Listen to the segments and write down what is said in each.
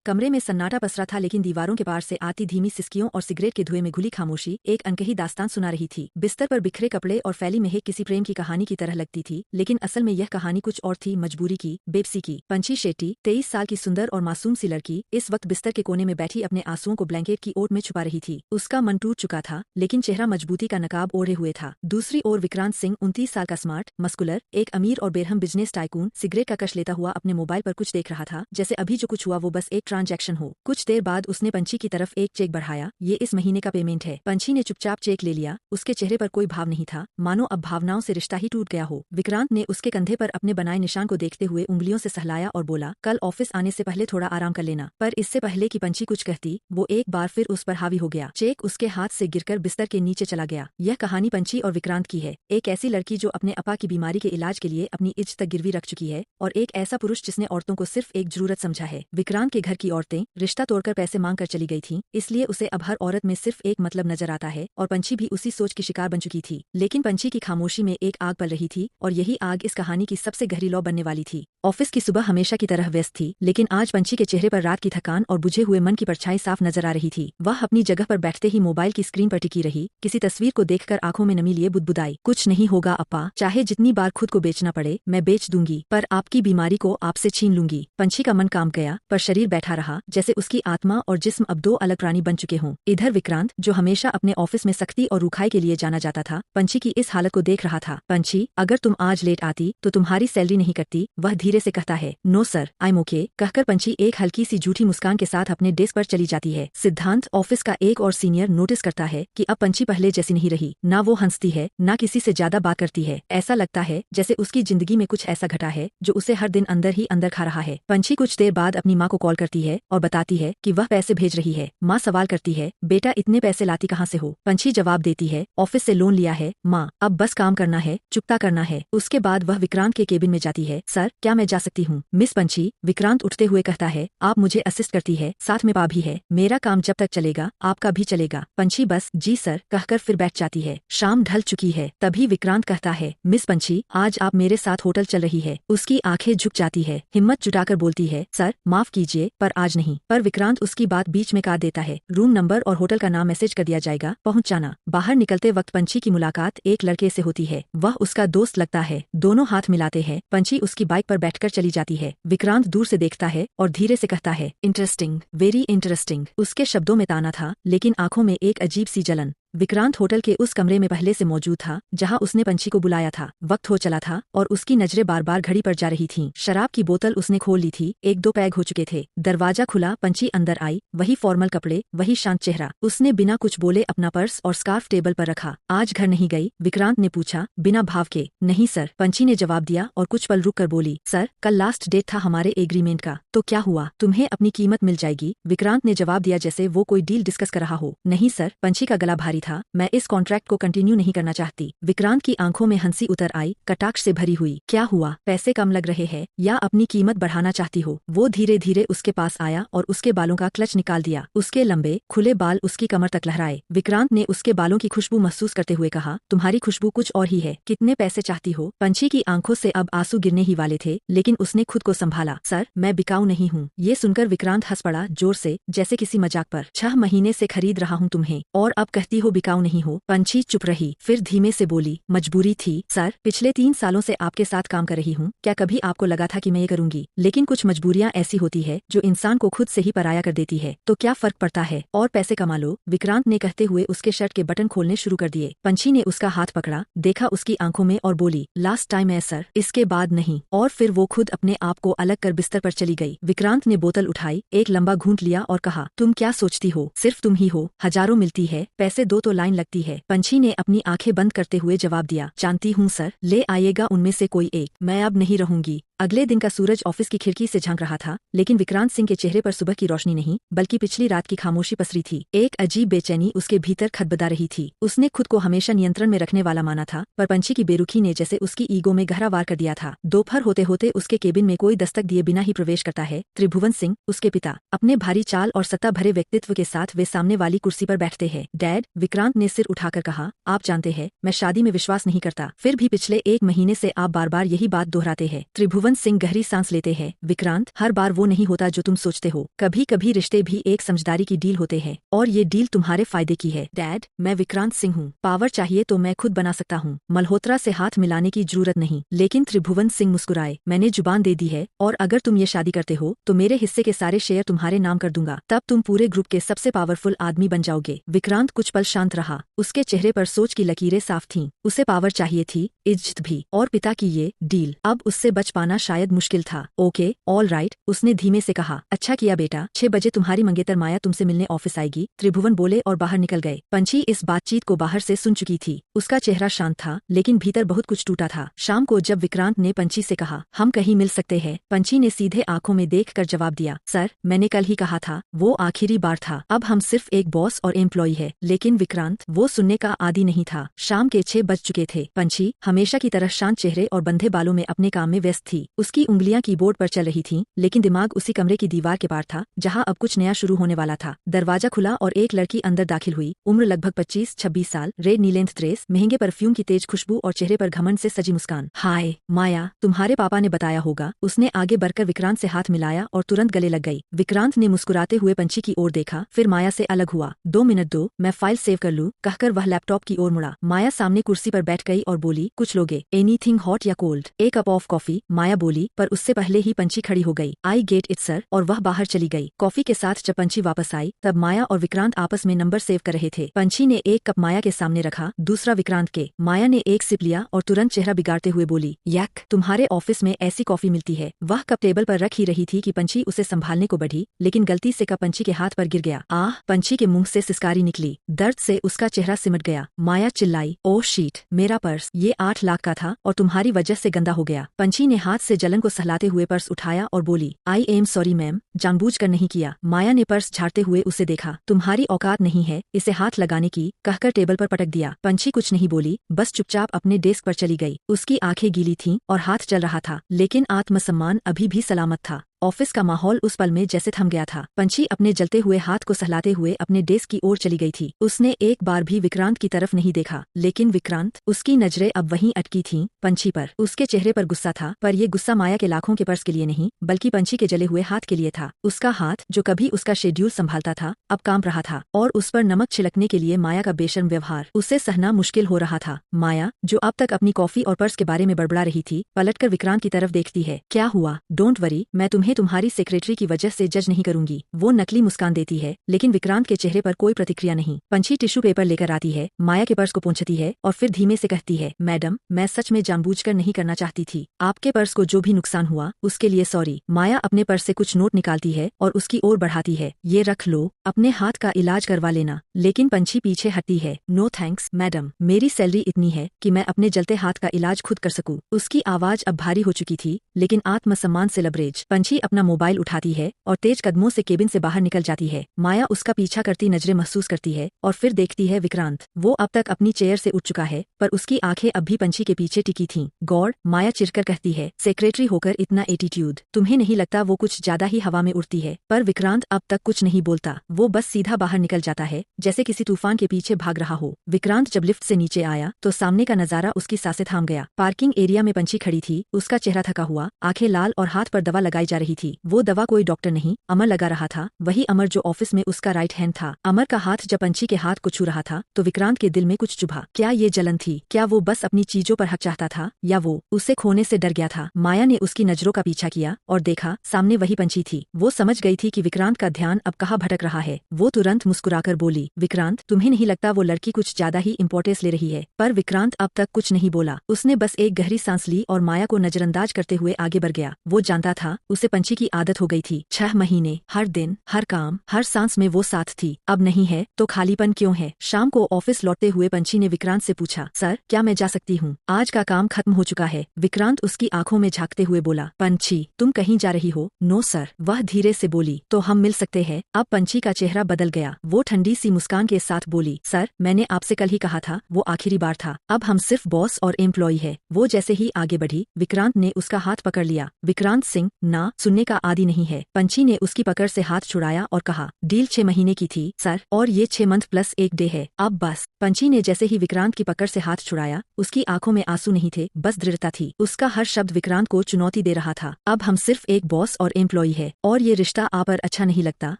कमरे में सन्नाटा पसरा था, लेकिन दीवारों के पार से आती धीमी सिसकियों और सिगरेट के धुएं में घुली खामोशी एक अनकही दास्तान सुना रही थी। बिस्तर पर बिखरे कपड़े और फैली महक किसी प्रेम की कहानी की तरह लगती थी, लेकिन असल में यह कहानी कुछ और थी, मजबूरी की, बेबसी की। पंची शेट्टी, 23 साल की सुंदर और मासूम सी लड़की, इस वक्त बिस्तर के कोने में बैठी अपने आंसुओं को ब्लैंकेट की ओट में छुपा रही थी। उसका मन टूट चुका था, लेकिन चेहरा मजबूती का नकाब ओढ़े हुए था। दूसरी ओर विक्रांत सिंह, 29 साल का स्मार्ट, मस्कुलर, एक अमीर और बेरहम बिजनेस टाइकून, सिगरेट का कश लेता हुआ अपने मोबाइल पर कुछ देख रहा था, जैसे अभी जो कुछ हुआ वो बस एक ट्रांजैक्शन हो। कुछ देर बाद उसने पंची की तरफ एक चेक बढ़ाया। ये इस महीने का पेमेंट है। पंची ने चुपचाप चेक ले लिया। उसके चेहरे पर कोई भाव नहीं था, मानो अब भावनाओं से रिश्ता ही टूट गया हो। विक्रांत ने उसके कंधे पर अपने बनाए निशान को देखते हुए उंगलियों से सहलाया और बोला, कल ऑफिस आने से पहले थोड़ा आराम कर लेना। पर इससे पहले कि पंची कुछ कहती, वो एक बार फिर उस पर हावी हो गया। चेक उसके हाथ से गिरकर बिस्तर के नीचे चला गया। यह कहानी पंची और विक्रांत की है। एक ऐसी लड़की जो अपने अपा की बीमारी के इलाज के लिए अपनी इज्जत तक गिरवी रख चुकी है, और एक ऐसा पुरुष जिसने औरतों को सिर्फ एक जरूरत समझा है। विक्रांत के घर की औरतें रिश्ता तोड़कर पैसे मांग कर चली गई थीं, इसलिए उसे अब हर औरत में सिर्फ एक मतलब नजर आता है, और पंची भी उसी सोच की शिकार बन चुकी थी। लेकिन पंची की खामोशी में एक आग पल रही थी, और यही आग इस कहानी की सबसे गहरी लौ बनने वाली थी। ऑफिस की सुबह हमेशा की तरह व्यस्त थी, लेकिन आज पंची के चेहरे पर रात की थकान और बुझे हुए मन की परछाई साफ नजर आ रही थी। वह अपनी जगह पर बैठते ही मोबाइल की स्क्रीन पर टिकी रही, किसी तस्वीर को देखकर आंखों में नमी लिए बुदबुदाई, कुछ नहीं होगा अपा, चाहे जितनी बार खुद को बेचना पड़े मैं बेच दूंगी, पर आपकी बीमारी को आपसे छीन लूंगी। पंची का मन काम गया, पर शरीर बैठा रहा, जैसे उसकी आत्मा और जिस्म अब दो अलग प्राणी बन चुके हों। इधर विक्रांत, जो हमेशा अपने ऑफिस में सख्ती और रूखाई के लिए जाना जाता था, पंची की इस हालत को देख रहा था। पंची, अगर तुम आज लेट आती तो तुम्हारी सैलरी नहीं कटती, वह धीरे से कहता है। No sir, I am okay, कहकर पंची एक हल्की सी झूठी मुस्कान के साथ अपने डेस्क पर चली जाती है। सिद्धांत, ऑफिस का एक और सीनियर, नोटिस करता है कि अब पंची पहले जैसी नहीं रही, ना वो हंसती है, ना किसी से ज्यादा बात करती है। ऐसा लगता है जैसे उसकी जिंदगी में कुछ ऐसा घटा है जो उसे हर दिन अंदर ही अंदर खा रहा है। पंची कुछ देर बाद अपनी माँ को कॉल करती है और बताती है कि वह पैसे भेज रही है। माँ सवाल करती है, बेटा इतने पैसे लाती कहाँ से हो? पंची जवाब देती है, ऑफिस से लोन लिया है माँ, अब बस काम करना है, चुकता करना है। उसके बाद वह विक्रांत के केबिन में जाती है। सर, क्या मैं जा सकती हूँ? मिस पंची, विक्रांत उठते हुए कहता है, आप मुझे असिस्ट करती है, साथ में पा भी है, मेरा काम जब तक चलेगा आपका भी चलेगा। पंची बस जी सर कहकर फिर बैठ जाती है। शाम ढल चुकी है, तभी विक्रांत कहता है, मिस पंची, आज आप मेरे साथ होटल चल रही है। उसकी आंखें झुक जाती है, हिम्मत जुटाकर बोलती है, सर माफ कीजिए पर आज नहीं। पर विक्रांत उसकी बात बीच में काट देता है। रूम नंबर और होटल का नाम मैसेज कर दिया जाएगा, पहुंच जाना। बाहर निकलते वक्त पंची की मुलाकात एक लड़के से होती है। वह उसका दोस्त लगता है। दोनों हाथ मिलाते हैं। पंची उसकी बाइक पर बैठकर चली जाती है। विक्रांत दूर से देखता है और धीरे से कहता है, इंटरेस्टिंग, वेरी इंटरेस्टिंग। उसके शब्दों में ताना था, लेकिन आंखों में एक अजीब सी जलन। विक्रांत होटल के उस कमरे में पहले से मौजूद था जहां उसने पंची को बुलाया था। वक्त हो चला था और उसकी नजरें बार बार घड़ी पर जा रही थीं। शराब की बोतल उसने खोल ली थी, एक दो पैग हो चुके थे। दरवाजा खुला, पंची अंदर आई, वही फॉर्मल कपड़े, वही शांत चेहरा। उसने बिना कुछ बोले अपना पर्स और स्कार्फ टेबल पर रखा। आज घर नहीं गई? विक्रांत ने पूछा, बिना भाव के। नहीं सर, पंची ने जवाब दिया और कुछ पल रुक कर बोली, सर कल लास्ट डेट था हमारे एग्रीमेंट का। तो क्या हुआ? तुम्हें अपनी कीमत मिल जाएगी, विक्रांत ने जवाब दिया जैसे वो कोई डील डिस्कस कर रहा हो। नहीं सर, पंची का गला भारी था, मैं इस कॉन्ट्रैक्ट को कंटिन्यू नहीं करना चाहती। विक्रांत की आंखों में हंसी उतर आई, कटाक्ष से भरी हुई। क्या हुआ? पैसे कम लग रहे हैं या अपनी कीमत बढ़ाना चाहती हो? वो धीरे धीरे उसके पास आया और उसके बालों का क्लच निकाल दिया। उसके लंबे खुले बाल उसकी कमर तक लहराए। विक्रांत ने उसके बालों की खुशबू महसूस करते हुए कहा, तुम्हारी खुशबू कुछ और ही है। कितने पैसे चाहती हो? पंची की आंखों से अब आंसू गिरने ही वाले थे, लेकिन उसने खुद को संभाला। सर, मैं बिकाऊ नहीं हूँ। ये सुनकर विक्रांत हंस पड़ा जोर से, जैसे किसी मजाक पर। 6 महीने से खरीद रहा हूँ तुम्हें, और अब कहती हो बिकाऊ नहीं हो? पंची चुप रही, फिर धीमे से बोली, मजबूरी थी सर, पिछले 3 सालों से आपके साथ काम कर रही हूँ, क्या कभी आपको लगा था कि मैं ये करूंगी? लेकिन कुछ मजबूरियां ऐसी होती है जो इंसान को खुद से ही पराया कर देती है। तो क्या फर्क पड़ता है, और पैसे कमा लो, विक्रांत ने कहते हुए उसके शर्ट के बटन खोलने शुरू कर दिए। पंची ने उसका हाथ पकड़ा, देखा उसकी आंखों में और बोली, लास्ट टाइम है सर, इसके बाद नहीं। और फिर वो खुद अपने आप को अलग कर बिस्तर पर चली गई। विक्रांत ने बोतल उठाई, एक लंबा घूंट लिया और कहा, तुम क्या सोचती हो सिर्फ तुम ही हो? हजारों मिलती है, पैसे दो तो लाइन लगती है। पंची ने अपनी आंखें बंद करते हुए जवाब दिया, जानती हूँ सर, ले आइएगा उनमें से कोई एक, मैं अब नहीं रहूंगी। अगले दिन का सूरज ऑफिस की खिड़की से झांक रहा था, लेकिन विक्रांत सिंह के चेहरे पर सुबह की रोशनी नहीं, बल्कि पिछली रात की खामोशी पसरी थी। एक अजीब बेचैनी उसके भीतर खदबदा रही थी। उसने खुद को हमेशा नियंत्रण में रखने वाला माना था, पर पंची की बेरुखी ने जैसे उसकी ईगो में गहरा वार कर दिया था। दोपहर होते होते उसके केबिन में कोई दस्तक दिए बिना ही प्रवेश करता है। त्रिभुवन सिंह, उसके पिता। अपने भारी चाल और सत्ता भरे व्यक्तित्व के साथ वे सामने वाली कुर्सी पर बैठते हैं। डैड, विक्रांत ने सिर उठाकर कहा, आप जानते हैं मैं शादी में विश्वास नहीं करता, फिर भी पिछले 1 महीने से आप बार बार यही बात दोहराते हैं। त्रिभुवन त्रिभुवन सिंह गहरी सांस लेते हैं। विक्रांत, हर बार वो नहीं होता जो तुम सोचते हो। कभी कभी रिश्ते भी एक समझदारी की डील होते हैं और ये डील तुम्हारे फायदे की है। डैड, मैं विक्रांत सिंह हूँ। पावर चाहिए तो मैं खुद बना सकता हूँ। मल्होत्रा से हाथ मिलाने की जरूरत नहीं। लेकिन त्रिभुवन सिंह मुस्कुराए। मैंने जुबान दे दी है और अगर तुम ये शादी करते हो तो मेरे हिस्से के सारे शेयर तुम्हारे नाम कर दूंगा। तब तुम पूरे ग्रुप के सबसे पावरफुल आदमी बन जाओगे। विक्रांत कुछ पल शांत रहा। उसके चेहरे पर सोच की लकीरें साफ थीं। उसे पावर चाहिए थी, इज्जत भी, और पिता की ये डील। अब उससे बच पाना शायद मुश्किल था। ओके, ऑल राइट, उसने धीमे से कहा। अच्छा किया बेटा, 6 बजे तुम्हारी मंगेतर माया तुमसे मिलने ऑफिस आएगी। त्रिभुवन बोले और बाहर निकल गए। पंछी इस बातचीत को बाहर से सुन चुकी थी। उसका चेहरा शांत था लेकिन भीतर बहुत कुछ टूटा था। शाम को जब विक्रांत ने पंछी से कहा, हम कहीं मिल सकते हैं, पंछी ने सीधे आंखों में देखकर जवाब दिया, सर, मैंने कल ही कहा था। वो आखिरी बार था। अब हम सिर्फ एक बॉस और एम्प्लॉय है। लेकिन विक्रांत वो सुनने का आदी नहीं था। शाम के 6 बज चुके थे। पंछी हमेशा की तरह शांत चेहरे और बंधे बालों में अपने काम में व्यस्त थी। उसकी उंगलियां कीबोर्ड पर चल रही थीं, लेकिन दिमाग उसी कमरे की दीवार के पार था जहां अब कुछ नया शुरू होने वाला था। दरवाजा खुला और एक लड़की अंदर दाखिल हुई। उम्र लगभग 25-26 साल, रेड नीलेंथ ड्रेस, महंगे परफ्यूम की तेज खुशबू और चेहरे पर घमंड से सजी मुस्कान। हाय माया, तुम्हारे पापा ने बताया होगा। उसने आगे बढ़कर विक्रांत से हाथ मिलाया और तुरंत गले लग गई। विक्रांत ने मुस्कुराते हुए पंछी की ओर देखा, फिर माया से अलग हुआ। 2 मिनट दो, मैं फाइल सेव कर लूं, कहकर वह लैपटॉप की ओर मुड़ा। माया सामने कुर्सी पर बैठ गई और बोली, कुछ लोगे? एनीथिंग हॉट या cold? A cup of coffee, Maya बोली, पर उससे पहले ही पंछी खड़ी हो गई। आई गेट इट सर, और वह बाहर चली गई। कॉफी के साथ जब पंछी वापस आई तब माया और विक्रांत आपस में नंबर सेव कर रहे थे। पंछी ने एक कप माया के सामने रखा, दूसरा विक्रांत के। माया ने एक सिप लिया और तुरंत चेहरा बिगाड़ते हुए बोली, यक, तुम्हारे ऑफिस में ऐसी कॉफी मिलती है? वह कप टेबल पर रख ही रही थी कि पंछी उसे संभालने को बढ़ी, लेकिन गलती से कप पंछी के हाथ पर गिर गया। आह, पंछी के मुंह से सिसकारी निकली। दर्द से उसका चेहरा सिमट गया। माया चिल्लाई, ओह शीट, मेरा पर्स, ये 8 लाख का था और तुम्हारी वजह से गंदा हो गया। पंछी ने हाथ से जलन को सहलाते हुए पर्स उठाया और बोली, आई एम सॉरी मैम, जानबूझकर नहीं किया। माया ने पर्स झाड़ते हुए उसे देखा। तुम्हारी औकात नहीं है इसे हाथ लगाने की, कहकर टेबल पर पटक दिया। पंछी कुछ नहीं बोली, बस चुपचाप अपने डेस्क पर चली गई। उसकी आंखें गीली थीं और हाथ चल रहा था, लेकिन आत्मसम्मान अभी भी सलामत था। ऑफिस का माहौल उस पल में जैसे थम गया था। पंछी अपने जलते हुए हाथ को सहलाते हुए अपने डेस्क की ओर चली गई थी। उसने एक बार भी विक्रांत की तरफ नहीं देखा, लेकिन विक्रांत, उसकी नजरें अब वहीं अटकी थीं, पंछी पर। उसके चेहरे पर गुस्सा था, पर ये गुस्सा माया के लाखों के पर्स के लिए नहीं, बल्कि पंछी के जले हुए हाथ के लिए था। उसका हाथ, जो कभी उसका शेड्यूल संभालता था, अब कांप रहा था, और उस पर नमक छिड़कने के लिए माया का बेशर्म व्यवहार उसे सहना मुश्किल हो रहा था। माया, जो अब तक अपनी कॉफी और पर्स के बारे में बड़बड़ा रही थी, पलटकर विक्रांत की तरफ देखती है। क्या हुआ? डोंट वरी, मैं तुम्हें तुम्हारी सेक्रेटरी की वजह से जज नहीं करूंगी। वो नकली मुस्कान देती है, लेकिन विक्रांत के चेहरे पर कोई प्रतिक्रिया नहीं। पंछी टिश्यू पेपर लेकर आती है, माया के पर्स को पोंछती है और फिर धीमे से कहती है, मैडम, मैं सच में जानबूझकर नहीं करना चाहती थी। आपके पर्स को जो भी नुकसान हुआ उसके लिए सॉरी। माया अपने पर्स से कुछ नोट निकालती है और उसकी ओर बढ़ाती है। ये रख लो, अपने हाथ का इलाज करवा लेना। लेकिन पंछी पीछे हटती है। नो थैंक्स मैडम, मेरी सैलरी इतनी है कि मैं अपने जलते हाथ का इलाज खुद कर सकूं। उसकी आवाज अब भारी हो चुकी थी, लेकिन आत्मसम्मान से लबरेज। पंछी अपना मोबाइल उठाती है और तेज कदमों से केबिन से बाहर निकल जाती है। माया उसका पीछा करती नजरें महसूस करती है और फिर देखती है विक्रांत। वो अब तक अपनी चेयर से उठ चुका है, पर उसकी आंखें अब भी पंछी के पीछे टिकी थीं। गॉड, माया चिढ़कर कहती है, सेक्रेटरी होकर इतना एटीट्यूड, तुम्हें नहीं लगता वो कुछ ज्यादा ही हवा में उड़ती है? पर विक्रांत अब तक कुछ नहीं बोलता। वो बस सीधा बाहर निकल जाता है, जैसे किसी तूफान के पीछे भाग रहा हो। विक्रांत जब लिफ्ट से नीचे आया तो सामने का नजारा उसकी सांसें थाम गया। पार्किंग एरिया में पंछी खड़ी थी, उसका चेहरा थका हुआ, आंखें लाल और हाथ पर दवा लगाई जा रही थी। वो दवा कोई डॉक्टर नहीं, अमर लगा रहा था, वही अमर जो ऑफिस में उसका राइट हैंड था। अमर का हाथ जब पंछी के हाथ को छू रहा था तो विक्रांत के दिल में कुछ चुभा। क्या ये जलन थी? क्या वो बस अपनी चीजों पर हक चाहता था, या वो उसे खोने से डर गया था? माया ने उसकी नजरों का पीछा किया और देखा, सामने वही पंछी थी। वो समझ गई थी कि विक्रांत का ध्यान अब कहाँ भटक रहा है। वो तुरंत मुस्कुराकर बोली, विक्रांत, तुम्हें नहीं लगता वो लड़की कुछ ज्यादा ही इंपॉर्टेंस ले रही है? पर विक्रांत अब तक कुछ नहीं बोला। उसने बस एक गहरी सांस ली और माया को नजरअंदाज करते हुए आगे बढ़ गया। वो जानता था, उसे पंछी की आदत हो गई थी। 6 महीने, हर दिन, हर काम, हर सांस में वो साथ थी। अब नहीं है तो खालीपन क्यों है? शाम को ऑफिस लौटते हुए पंछी ने विक्रांत से पूछा, सर, क्या मैं जा सकती हूँ? आज का काम खत्म हो चुका है। विक्रांत उसकी आंखों में झांकते हुए बोला, पंछी, तुम कहीं जा रही हो? नो सर, वह धीरे से बोली। तो हम मिल सकते हैं? अब पंछी का चेहरा बदल गया। वो ठंडी सी मुस्कान के साथ बोली, सर, मैंने आपसे कल ही कहा था, वो आखिरी बार था। अब हम सिर्फ बॉस और एम्प्लॉय है। वो जैसे ही आगे बढ़ी, विक्रांत ने उसका हाथ पकड़ लिया। विक्रांत सिंह, ना, सुनिए सुनने का आदी नहीं है। पंछी ने उसकी पकड़ से हाथ छुड़ाया और कहा, डील 6 महीने की थी सर, और ये 6 मंथ प्लस 1 डे है, अब बस। पंछी ने जैसे ही विक्रांत की पकड़ से हाथ छुड़ाया, उसकी आंखों में आंसू नहीं थे, बस दृढ़ता थी। उसका हर शब्द विक्रांत को चुनौती दे रहा था। अब हम सिर्फ एक बॉस और एम्प्लॉई है, और ये रिश्ता आप पर अच्छा नहीं लगता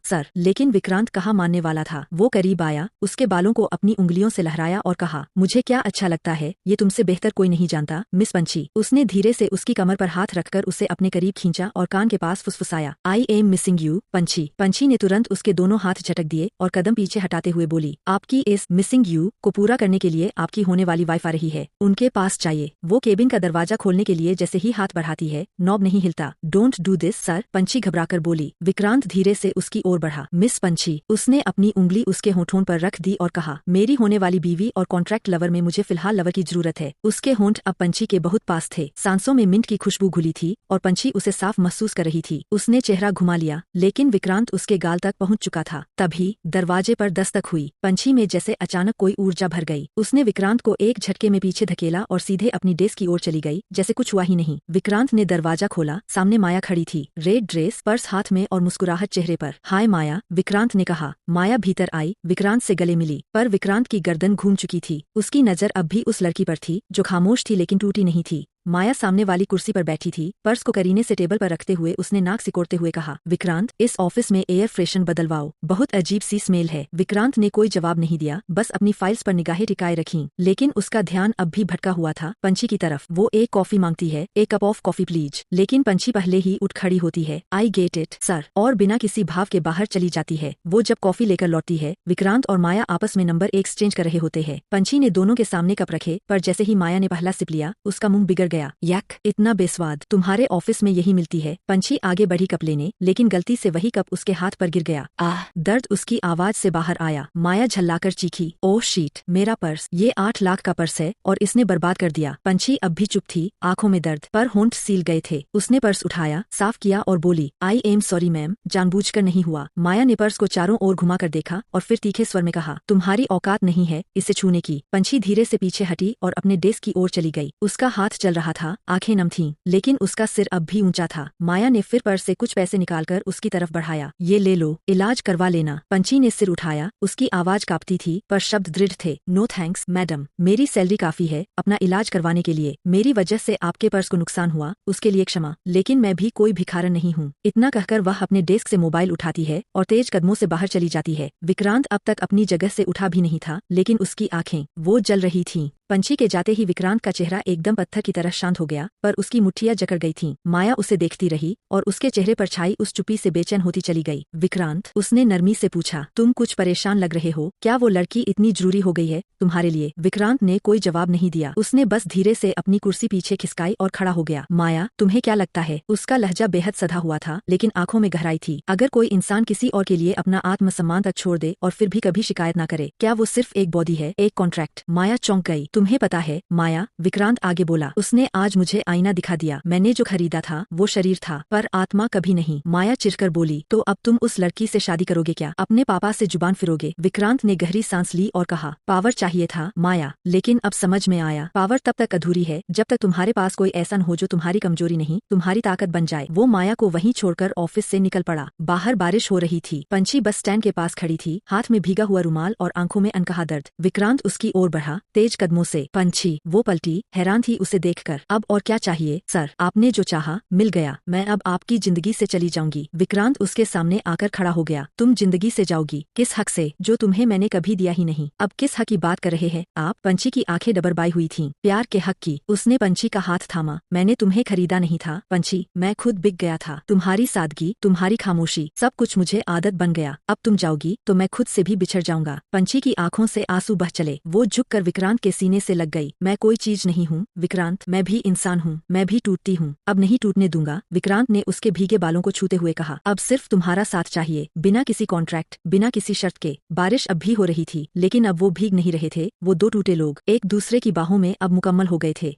सर। लेकिन विक्रांत कहाँ मानने वाला था। वो करीब आया, उसके बालों को अपनी उंगलियों से लहराया और कहा, मुझे क्या अच्छा लगता है ये तुमसे बेहतर कोई नहीं जानता मिस पंछी। उसने धीरे से उसकी कमर पर हाथ रखकर उसे अपने करीब खींचा और कान के पास फुसफुसाया, आई एम मिसिंग यू पंछी। पंछी ने तुरंत उसके दोनों हाथ झटक दिए और कदम पीछे हटाते हुए बोली, आपकी इस मिसिंग यू को पूरा करने के लिए आपकी होने वाली वाइफ आ रही है, उनके पास चाहिए। वो केबिन का दरवाजा खोलने के लिए जैसे ही हाथ बढ़ाती है, नॉब नहीं हिलता। डोंट डू दिस सर, पंछी घबराकर बोली। विक्रांत धीरे से उसकी ओर बढ़ा, मिस पंछी। उसने अपनी उंगली उसके होठों पर रख दी और कहा, मेरी होने वाली बीवी और कॉन्ट्रैक्ट लवर में मुझे फिलहाल लवर की जरूरत है। उसके होंठ अब पंछी के बहुत पास थे, सांसों में मिंट की खुशबू घुली थी और पंछी उसे साफ महसूस कर रही थी। उसने चेहरा घुमा लिया, लेकिन विक्रांत उसके गाल तक पहुंच चुका था। तभी दरवाजे पर दस्तक हुई। पंछी में जैसे अचानक कोई ऊर्जा भर गई। उसने विक्रांत को एक झटके में पीछे धकेला और सीधे अपनी डेस्क की ओर चली गई, जैसे कुछ हुआ ही नहीं। विक्रांत ने दरवाजा खोला, सामने माया खड़ी थी, रेड ड्रेस, पर्स हाथ में और मुस्कुराहट चेहरे पर। हाय माया, विक्रांत ने कहा। माया भीतर आई, विक्रांत से गले मिली, पर विक्रांत की गर्दन घूम चुकी थी। उसकी नजर अब भी उस लड़की पर थी जो खामोश थी लेकिन टूटी नहीं थी। माया सामने वाली कुर्सी पर बैठी थी, पर्स को करीने से टेबल पर रखते हुए उसने नाक सिकोड़ते हुए कहा, विक्रांत इस ऑफिस में एयर फ्रेशन बदलवाओ, बहुत अजीब सी स्मेल है। विक्रांत ने कोई जवाब नहीं दिया, बस अपनी फाइल्स पर निगाहें टिकाए रखीं, लेकिन उसका ध्यान अब भी भटका हुआ था पंछी की तरफ। वो एक कॉफी मांगती है, एक कप ऑफ कॉफी प्लीज, लेकिन पंछी पहले ही उठ खड़ी होती है, आई गेट इट सर, और बिना किसी भाव के बाहर चली जाती है। वो जब कॉफी लेकर लौटती है, विक्रांत और माया आपस में नंबर एक्सचेंज कर रहे होते हैं। पंछी ने दोनों के सामने कप रखे, पर जैसे ही माया ने पहला सिप लिया, उसका मुंह बिगड़ गया। यक, इतना बेस्वाद, तुम्हारे ऑफिस में यही मिलती है। पंछी आगे बढ़ी कप लेने, लेकिन गलती से वही कप उसके हाथ पर गिर गया। आह, दर्द उसकी आवाज से बाहर आया। माया झल्लाकर चीखी, ओह शीट, मेरा पर्स, ये 8 लाख का पर्स है और इसने बर्बाद कर दिया। पंछी अब भी चुप थी, आंखों में दर्द, पर होंठ सील गए थे। उसने पर्स उठाया, साफ किया और बोली, आई एम सॉरी मैम, जानबूझकर नहीं हुआ। माया ने पर्स को चारों ओर घुमाकर देखा और फिर तीखे स्वर में कहा, तुम्हारी औकात नहीं है इसे छूने की। पंछी धीरे से पीछे हटी और अपने डेस्क की ओर चली गई। उसका हाथ चल रहा था, आंखें नम थीं, लेकिन उसका सिर अब भी ऊंचा था। माया ने फिर पर्स से कुछ पैसे निकालकर उसकी तरफ बढ़ाया, ये ले लो, इलाज करवा लेना। पंछी ने सिर उठाया, उसकी आवाज कांपती थी पर शब्द दृढ़ थे, नो थैंक्स मैडम, मेरी सैलरी काफी है अपना इलाज करवाने के लिए। मेरी वजह से आपके पर्स को नुकसान हुआ, उसके लिए क्षमा, लेकिन मैं भी कोई भिखारन नहीं हूँ। इतना कहकर वह अपने डेस्क से मोबाइल उठाती है और तेज कदमों से बाहर चली जाती है। विक्रांत अब तक अपनी जगह से उठा भी नहीं था, लेकिन उसकी आंखें वो जल रही थीं। पंछी के जाते ही विक्रांत का चेहरा एकदम पत्थर की तरह शांत हो गया, पर उसकी मुट्ठियां जकड़ गई थीं। माया उसे देखती रही और उसके चेहरे पर छाई उस चुप्पी से बेचैन होती चली गई। विक्रांत, उसने नरमी से पूछा, तुम कुछ परेशान लग रहे हो, क्या वो लड़की इतनी जरूरी हो गई है तुम्हारे लिए? विक्रांत ने कोई जवाब नहीं दिया, उसने बस धीरे से अपनी कुर्सी पीछे खिसकाई और खड़ा हो गया। माया, तुम्हें क्या लगता है? उसका लहजा बेहद सधा हुआ था, लेकिन आंखों में गहराई थी। अगर कोई इंसान किसी और के लिए अपना आत्मसम्मान तक छोड़ दे और फिर भी कभी शिकायत न करे, क्या वो सिर्फ एक बॉडी है, एक कॉन्ट्रैक्ट? माया चौंक गई। तुम्हें पता है माया, विक्रांत आगे बोला, उसने आज मुझे आईना दिखा दिया। मैंने जो खरीदा था वो शरीर था, पर आत्मा कभी नहीं। माया चिढ़कर बोली, तो अब तुम उस लड़की से शादी करोगे क्या? अपने पापा से जुबान फिरोगे? विक्रांत ने गहरी सांस ली और कहा, पावर चाहिए था माया, लेकिन अब समझ में आया, पावर तब तक अधूरी है जब तक तुम्हारे पास कोई ऐसा न हो जो तुम्हारी कमजोरी नहीं, तुम्हारी ताकत बन जाए। वो माया को वहीं छोड़कर ऑफिस से निकल पड़ा। बाहर बारिश हो रही थी। पंछी बस स्टैंड के पास खड़ी थी, हाथ में भीगा हुआ रुमाल और आंखों में अनकहा दर्द। विक्रांत उसकी ओर बढ़ा, तेज कदमों से। पंछी, वो पलटी, हैरान थी उसे देखकर। अब और क्या चाहिए? सर, आपने जो चाहा मिल गया, मैं अब आपकी जिंदगी से चली जाऊंगी। विक्रांत उसके सामने आकर खड़ा हो गया। तुम जिंदगी से जाओगी? किस हक से, जो तुम्हें मैंने कभी दिया ही नहीं? अब किस हक की बात कर रहे हैं आप? पंछी की आंखें डबरबाई हुई थीं। प्यार के हक की। उसने पंछी का हाथ थामा। मैंने तुम्हें खरीदा नहीं था पंछी, मैं खुद बिक गया था। तुम्हारी सादगी, तुम्हारी खामोशी, सब कुछ मुझे आदत बन गया। अब तुम जाओगी तो मैं खुद से भी बिछड़ जाऊंगा। पंछी की आंखों से आंसू बह चले। वो झुककर विक्रांत के सीने से लग गई। मैं कोई चीज नहीं हूँ विक्रांत, मैं भी इंसान हूँ, मैं भी टूटती हूँ, अब नहीं टूटने दूंगा। विक्रांत ने उसके भीगे बालों को छूते हुए कहा, अब सिर्फ तुम्हारा साथ चाहिए, बिना किसी कॉन्ट्रैक्ट, बिना किसी शर्त के। बारिश अब भी हो रही थी, लेकिन अब वो भीग नहीं रहे थे। वो दो टूटे लोग एक दूसरे की बाहों में अब मुकम्मल हो गए थे।